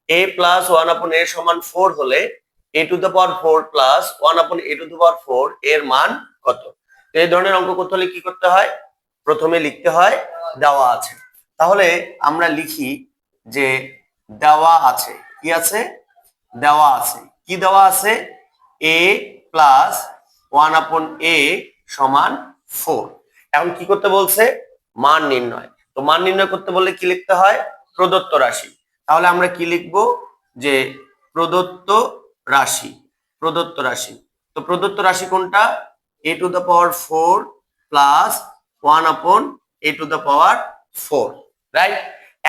a plus 1 আপন a সমান 4 হলে a to the power 4 plus 1 আপন a টু দ্য পাওয়ার 4 এর মান কত? তো এই ধরনের অঙ্ক করতে হলে কি করতে হয়? প্রথমে লিখতে হয় দেওয়া আছে। তাহলে আমরা লিখি যে দেওয়া আছে। কি আছে? দেওয়া আছে। কি দেওয়া আছে? a প্লাস 1 আপন a সমান 4। এখন কি করতে বলছে? মান নির্ণয়। তো মান নির্ণয় করতে বললে কি লিখতে হয়? প্রদত্ত রাশি। তাহলে আমরা কি লিখবো? যে প্রদত্ত রাশি। প্রদত্ত রাশি। তো প্রদত্ত রাশি কোনটা? a to the power 4 plus 1 আপন a to the power 4, right?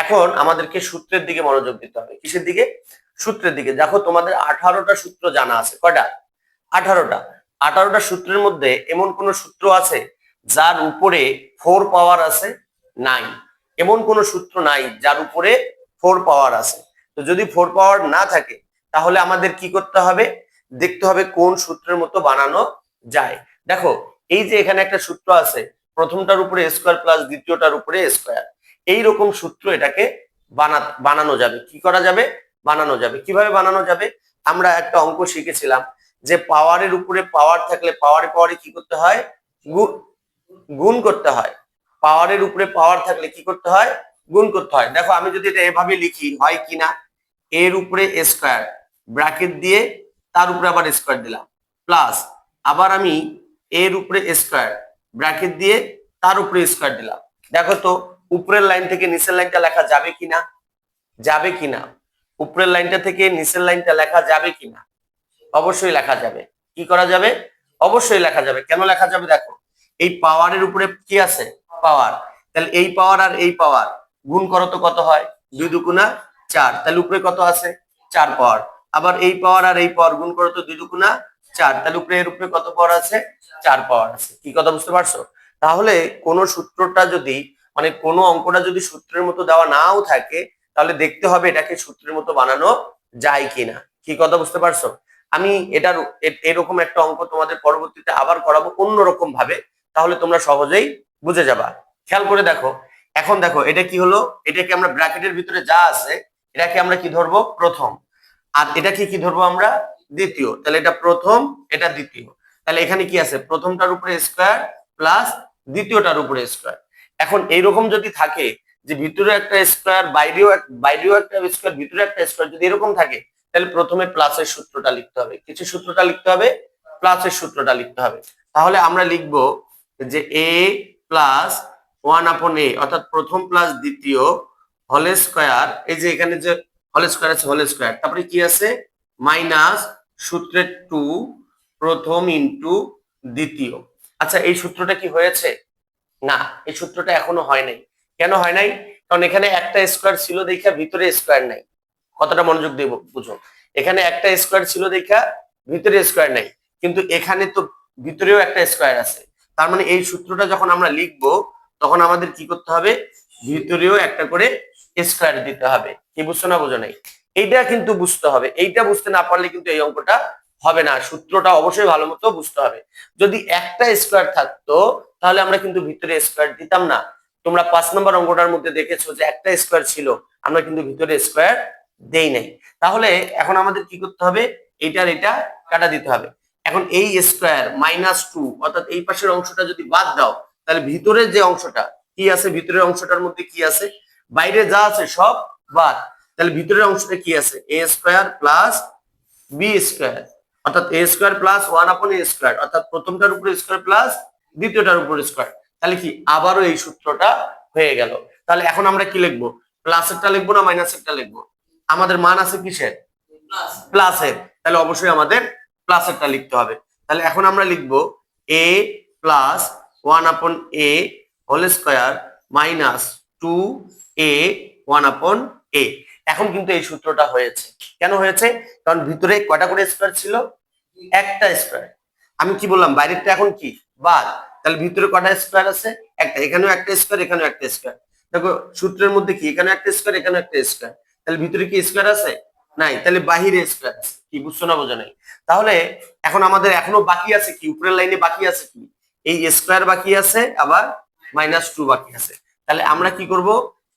এখন আমাদেরকে সূত্রের দিকে মনোযোগ দিতে হবে। কিসের দিকে? সূত্রের দিকে। দেখো তোমাদের 18টা সূত্র জানা আছে। কয়টা? 18টা। 18টা সূত্রের মধ্যে এমন কোন সূত্র আছে যার উপরে 4 পাওয়ার আছে? নাই। এমন কোন সূত্র নাই যার উপরে 4 পাওয়ার আছে। তো যদি 4 পাওয়ার না থাকে তাহলে আমাদের কি করতে হবে? দেখতে হবে কোন সূত্রের মতো বানানো যায়। দেখো এই যে এখানে একটা সূত্র আছে, প্রথমটার উপরে স্কয়ার প্লাস দ্বিতীয়টার উপরে স্কয়ার। এইরকম সূত্র এটাকে বানানো যাবে। কি করা যাবে? বানানো যাবে। কিভাবে বানানো যাবে? আমরা একটা অঙ্ক শিখেছিলাম যে পাওয়ারের উপরে পাওয়ার থাকলে পাওয়ারে পাওয়ারে কি করতে হয়? গুণ করতে হয়। পাওয়ারের উপরে পাওয়ার থাকলে কি করতে হয়? গুণ করতে হয়। দেখো আমি যদি এটা এভাবে লিখি হয় কিনা? এর উপরে স্কয়ার ব্র্যাকেট দিয়ে তার উপরে আবার স্কয়ার দিলাম, প্লাস আবার আমি এর উপরে স্কয়ার ব্র্যাকেট দিয়ে তার উপরে স্কয়ার দিলাম। দেখো তো উপরের লাইন থেকে নিচের লাইনটা লেখা যাবে কিনা? যাবে কিনা? উপরের লাইনটা থেকে নিচের লাইনটা লেখা যাবে কিনা? অবশ্যই লেখা যাবে। কি করা যাবে? অবশ্যই লেখা যাবে। কেন লেখা যাবে? দেখো এই পাওয়ারের উপরে কি আছে? পাওয়ার। তাহলে এই পাওয়ার আর এই পাওয়ার গুণ করো তো কত হয়? 2 দুগুণা 4। তাহলে উপরে কত আছে? 4 পাওয়ার। আবার এই পাওয়ার আর এই পাওয়ার গুণ করো তো 2 দুগুণা 4। তাহলে উপরে এর উপরে কত পাওয়ার আছে? 4 পাওয়ার আছে। কি কথা বুঝতে পারছো? তাহলে কোন সূত্রটা যদি মানে কোন অঙ্কটা যদি সূত্রের মতো দেওয়া নাও থাকে তাহলে দেখতে হবে এটাকে সূত্রের মতো বানানো যায় কিনা। কি কথা বুঝতে পারছো? আমি এটার এরকম একটা অঙ্ক তোমাদের পরবর্তীতে আবার করাবো অন্যরকম ভাবে, তাহলে তোমরা সহজেই বুঝে যাবা। খেয়াল করে দেখো। এখন দেখো এটা কি হলো? এটাকে আমরা ব্র্যাকেটের ভিতরে যা আছে এটাকে আমরা কি ধরবো? প্রথম। আর এটাকে কি ধরবো আমরা? দ্বিতীয়। তাহলে এটা প্রথম, এটা দ্বিতীয়। তাহলে এখানে কি আছে? প্রথমটার উপরে স্কয়ার প্লাস দ্বিতীয়টার উপরে স্কয়ার। এখন এইরকম যদি থাকে যে ভিতরে একটা স্কয়ার বাইরেও একটা স্কয়ার ভিতরে একটা স্কয়ার, যদি এরকম থাকে তাহলে প্রথমে প্লাসের সূত্রটা লিখতে হবে। কিছু সূত্রটা লিখতে হবে? প্লাসের সূত্রটা লিখতে হবে। তাহলে আমরা লিখবো যে a প্লাস 1 আপন a অর্থাৎ প্রথম প্লাস দ্বিতীয় হোল স্কয়ার। এই যে এখানে যে হোল স্কয়ার আছে, হোল স্কয়ার, তারপরে কি আছে? মাইনাস সূত্রের 2 প্রথম ইনটু দ্বিতীয়। আচ্ছা এই সূত্রটা কি হয়েছে? না, এই সূত্রটা এখনো হয় নাই। কেন হয় নাই? কারণ এখানে একটা স্কয়ার ছিল দেখা ভিতরে স্কয়ার নাই। কতটা মনোযোগ দেব বুঝো। এখানে একটা স্কয়ার ছিল দেখা ভিতরে স্কয়ার নাই, কিন্তু এখানে তো ভিতরেও একটা স্কয়ার আছে। তার মানে এই সূত্রটা যখন আমরা লিখবো তখন আমাদের কি করতে হবে? ভিতরেও একটা করে স্কয়ার দিতে হবে। কি বুঝছো না বুঝো নাই? এইটা কিন্তু বুঝতে হবে। এইটা বুঝতে না পারলে কিন্তু এই অঙ্কটা হবে না। সূত্রটা অবশ্যই ভালো মতো বুঝতে হবে। যদি একটা স্কয়ার থাকতো তাহলে আমরা কিন্তু ভিতরে স্কয়ার দিতাম না। তোমরা 5 নম্বর অঙ্কটার মধ্যে দেখেছো যে একটা স্কয়ার ছিল, আমরা কিন্তু ভিতরে স্কয়ার দেই নাই। তাহলে এখন আমাদের কি করতে হবে? এইটার এটা কাটা দিতে হবে। এখন এই স্কয়ার -2 অর্থাৎ এই পাশের অংশটা যদি বাদ দাও তাহলে ভিতরের যে অংশটা কি আছে? ভিতরের অংশটার মধ্যে কি আছে? বাইরে যা আছে সব বাদ। তাহলে ভিতরের অংশটা কি আছে? a square plus b square অর্থাৎ a স্কয়ার প্লাস 1 আপন a স্কয়ার অর্থাৎ প্রথমটার উপরে স্কয়ার প্লাস দ্বিতীয়টার উপরে স্কয়ার। তাহলে কি আবারও এই সূত্রটা হয়ে গেল। তাহলে এখন আমরা কি লিখবো? প্লাসেরটা লিখবো না মাইনাসেরটা লিখবো? আমাদের মান আছে কিসের? প্লাসের। তাহলে অবশ্যই আমাদের প্লাসেরটা লিখতে হবে। তাহলে এখন আমরা লিখবো a প্লাস 1 আপন a whole square minus 2a 1 আপন a। এখন কিন্তু এই সূত্রটা হয়েছে। কেন হয়েছে? কারণ ভিতরে কয়টা করে স্কয়ার ছিল? একটা স্কয়ার। আমি কি বললাম? বাইরেরটা এখন কি বাদ। তাহলে ভিতরে কয়টা স্কয়ার আছে? একটা। এখানেও একটা স্কয়ার, এখানেও একটা স্কয়ার। দেখো সূত্রের মধ্যে কি এখানে একটা স্কয়ার, এখানে একটা স্কয়ার। তাহলে ভিতরে কি স্কয়ার আছে? নাই। তাহলে বাহিরে স্কয়ার আছে। কি বুঝছো না বোঝো নাই? তাহলে এখন আমাদের এখনো বাকি আছে কি? উপরের লাইনে বাকি আছে কি? এই স্কয়ার বাকি আছে, আবার -2 বাকি আছে। তাহলে আমরা কি করব?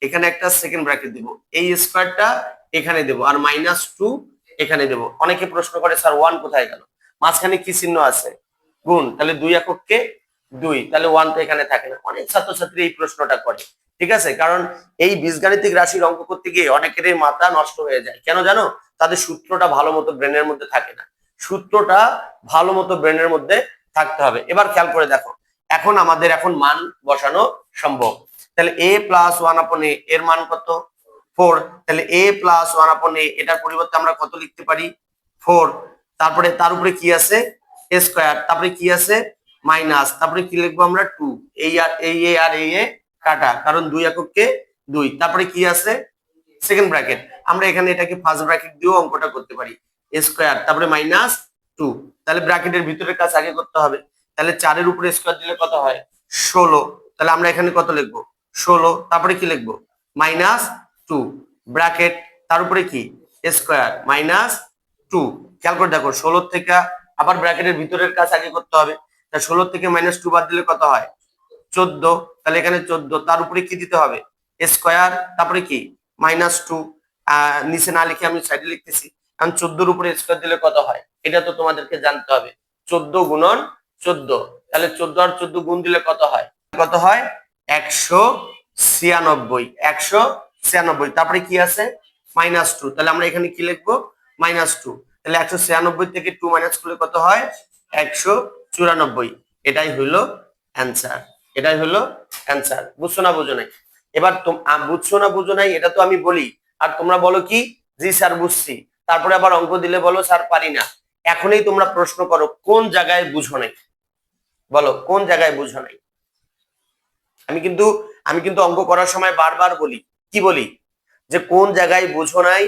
এখানে একটা সেকেন্ড ব্র্যাকেট দিব। এই স্কয়ারটা এখানে দেবো, আর -2 এখানে দেবো। অনেকে প্রশ্ন করে স্যার 1 কোথায় গেল, মাঝখানে কি চিহ্ন আছে, গুণ, তাহলে 2 এককে 2, তাহলে 1 তো এখানে থাকে না। অনেক ছাত্রছাত্রী এই প্রশ্নটা করে, ঠিক আছে, কারণ এই বীজগাণিতিক রাশির অঙ্ক করতে গিয়ে অনেকেরই মাথা নষ্ট হয়ে যায়। কেন জানো? তাদের সূত্রটা ভালো মতো ব্রেনের মধ্যে থাকে না। সূত্রটা ভালো মতো ব্রেনের মধ্যে থাকতে হবে। এবার খেয়াল করে দেখো, এখন আমাদের মান বসানো সম্ভব। তাহলে a প্লাস 1/a এর মান কত? 4। তাহলে a প্লাস 1/a এটার পরিবর্তে আমরা কত লিখতে পারি? 4। তারপরে তার উপরে কি আছে? a square. তারপরে কি আছে? মাইনাস। তারপরে কি লিখবো আমরা? 2। এই আর এই এ কাটা, কারণ 2 এককে 2। তারপরে কি আছে? Second bracket. আমরা এখানে এটাকে ফার্স্ট ব্র্যাকেট দিয়েও অঙ্কটা করতে পারি, a স্কয়ার তারপরে -2। তাহলে ব্র্যাকেটের ভিতরের কাজ আগে করতে হবে। তাহলে 4 এর উপরে স্কয়ার দিলে কত হয়? 16। তাহলে আমরা এখানে কত লিখবো? 16। তারপরে কি লিখবো? -2 ব্র্যাকেট, তার উপরে কি? স্কয়ার -2। খেয়াল করে দেখো, 16 থেকে আবার ব্র্যাকেটের ভিতরের কাজ আগে করতে হবে। তা 16 থেকে -2 বাদ দিলে কত হয়? 14। তাহলে এখানে 14, তার উপরে কি দিতে হবে? স্কয়ার, তারপরে কি? -2। নিচে না লিখে আমি সাইডে লিখতেছি, কারণ 14 উপরে স্কয়ার দিলে কত হয় এটা তো তোমাদেরকে জানতে হবে। 14 গুণন 14, তাহলে 14 আর 14 গুণ দিলে কত হয়? কত হয়? 196। 196। তারপরে কি আছে? -2। তাহলে আমরা এখানে কি লিখবো? -2। তাহলে 196 থেকে 2 মাইনাস করলে কত হয়? 194। এটাই হলো অ্যান্সার। এটাই হলো অ্যান্সার। বুঝছো না বুঝো নাই? এবার বুঝছো না বুঝো নাই এটা তো আমি বলি, আর তোমরা বলো কি? জি স্যার বুঝছি। তারপরে আবার অঙ্ক দিলে বলো স্যার পারি না। এখনই তোমরা প্রশ্ন করো কোন জায়গায় বুঝো নাই, বলো কোন জায়গায় বুঝো নাই। আমি কিন্তু অঙ্ক করার সময় বারবার বলি, কি বলি? যে কোন জায়গায় বুঝো নাই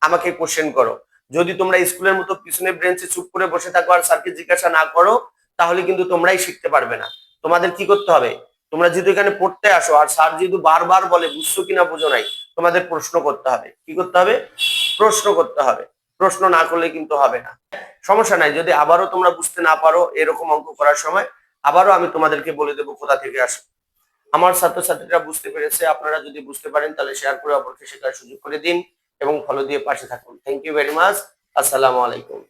আমাকে কোশ্চেন করো। যদি তোমরা স্কুলের মতো পিছনে ব্রেঞ্চে চুপ করে বসে থাকো আর স্যারকে জিজ্ঞাসা না করো, তাহলে কিন্তু তোমরাই শিখতে পারবে না। তোমাদের কি করতে হবে? তোমরা যেহেতু এখানে পড়তে আসো আর স্যার যেহেতু বারবার বলে বুঝছো কিনা বুঝো নাই, তোমাদের প্রশ্ন করতে হবে। কি করতে হবে? প্রশ্ন করতে হবে। প্রশ্ন না করলে কিন্তু হবে না। সমস্যা নাই, যদি আবারও তোমরা বুঝতে না পারো এরকম অঙ্ক করার সময়, আবারও আমি তোমাদেরকে বলে দেবো কোথা থেকে আসো। আমার ছাত্রছাত্রীরা বুঝতে পেরেছে, আপনারা যদি বুঝতে পারেন তাহলে শেয়ার করে অপরকে শেখার সুযোগ করে দিন এবং ফলো দিয়ে পাশে থাকুন। Thank you very much. আসসালামু আলাইকুম।